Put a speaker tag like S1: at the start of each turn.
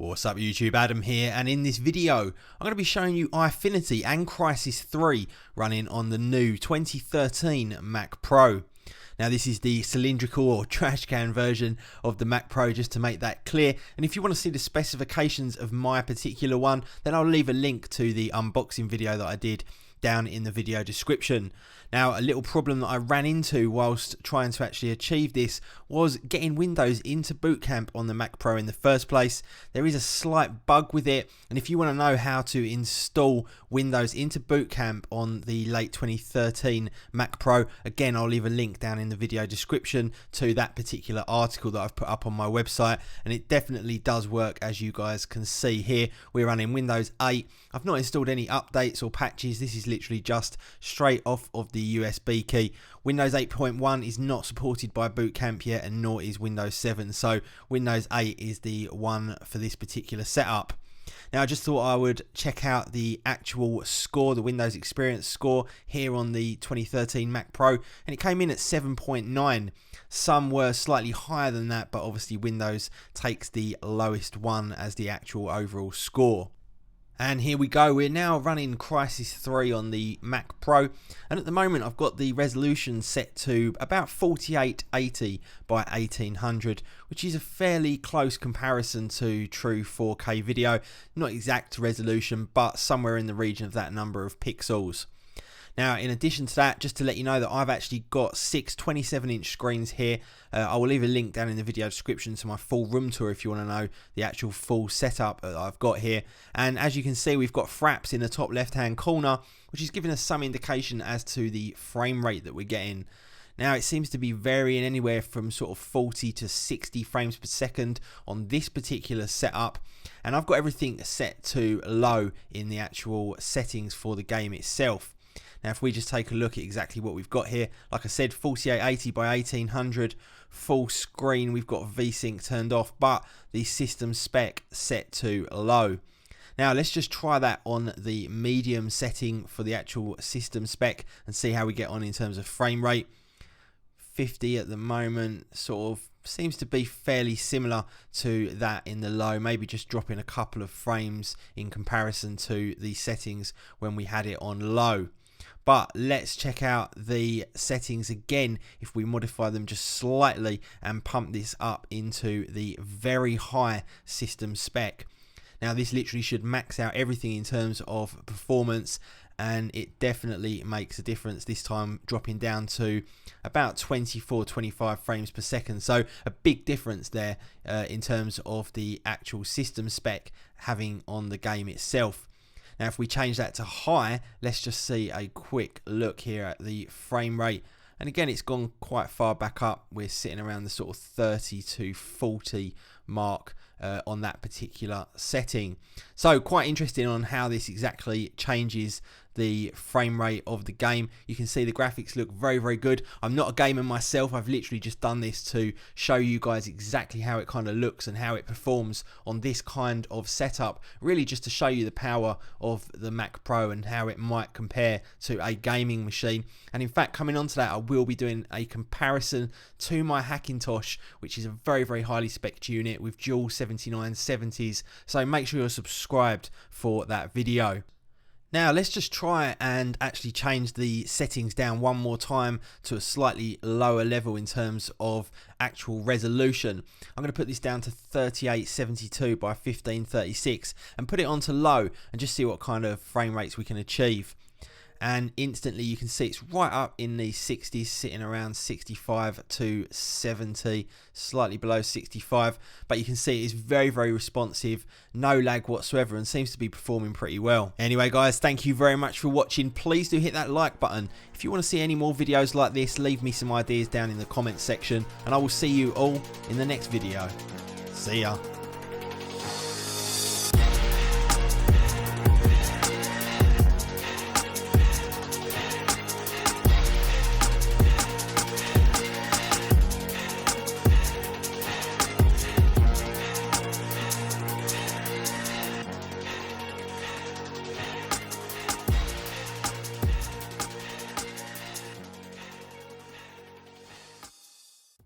S1: What's up YouTube, Adam here, and in this video I'm going to be showing you eyefinity and Crysis 3 running on the new 2013 Mac Pro. Now this is the cylindrical or trash can version of the Mac Pro, just to make that clear, and if you want to see the specifications of my particular one, then I'll leave a link to the unboxing video that I did down in the video description. Now, a little problem that I ran into whilst trying to actually achieve this was getting Windows into BootCamp on the Mac Pro in the first place. There is a slight bug with it, and if you want to know how to install Windows into BootCamp on the late 2013 Mac Pro, again I'll leave a link down in the video description to that particular article that I've put up on my website, and it definitely does work. As you guys can see here, we're running Windows 8. I've not installed any updates or patches. This is literally just straight off of the USB key. Windows 8.1 is not supported by BootCamp yet, and nor is Windows 7, so Windows 8 is the one for this particular setup. Now I just thought I would check out the actual score, the Windows Experience score here on the 2013 Mac Pro, and it came in at 7.9. Some were slightly higher than that, but obviously Windows takes the lowest one as the actual overall score. And here we go, we're now running Crysis 3 on the Mac Pro, and at the moment I've got the resolution set to about 4880 by 1800, which is a fairly close comparison to true 4K video. Not exact resolution, but somewhere in the region of that number of pixels. Now, in addition to that, just to let you know that I've actually got 6 27-inch screens here. I will leave a link down in the video description to my full room tour if you want to know the actual full setup that I've got here. And as you can see, we've got fraps in the top left-hand corner, which is giving us some indication as to the frame rate that we're getting. Now, it seems to be varying anywhere from sort of 40 to 60 frames per second on this particular setup. And I've got everything set to low in the actual settings for the game itself. Now, if we just take a look at exactly what we've got here, like I said, 4880 by 1800, full screen, we've got VSync turned off, but the system spec set to low. Now, let's just try that on the medium setting for the actual system spec and see how we get on in terms of frame rate. 50 at the moment, sort of seems to be fairly similar to that in the low, maybe just dropping a couple of frames in comparison to the settings when we had it on low. But let's check out the settings again if we modify them just slightly and pump this up into the very high system spec. Now, this literally should max out everything in terms of performance, and it definitely makes a difference this time, dropping down to about 24-25 frames per second. So a big difference there in terms of the actual system spec having on the game itself. Now, if we change that to high, let's just see a quick look here at the frame rate. And again, it's gone quite far back up. We're sitting around the sort of 30 to 40 mark on that particular setting. So quite interesting on how this exactly changes the frame rate of the game. You can see the graphics look very, very good. I'm not a gamer myself. I've literally just done this to show you guys exactly how it kind of looks and how it performs on this kind of setup. Really just to show you the power of the Mac Pro and how it might compare to a gaming machine. And in fact, coming on to that, I will be doing a comparison to my Hackintosh, which is a very, very highly spec'd unit with dual 7970s. So make sure you're subscribed for that video. Now, let's just try and actually change the settings down one more time to a slightly lower level in terms of actual resolution. I'm going to put this down to 3872 by 1536 and put it onto low and just see what kind of frame rates we can achieve. And instantly you can see it's right up in the 60s, sitting around 65 to 70, slightly below 65, but you can see it's very, very responsive, no lag whatsoever, and seems to be performing pretty well. Anyway guys, thank you very much for watching. Please do hit that like button. If you want to see any more videos like this, leave me some ideas down in the comments section, and I will see you all in the next video. See ya.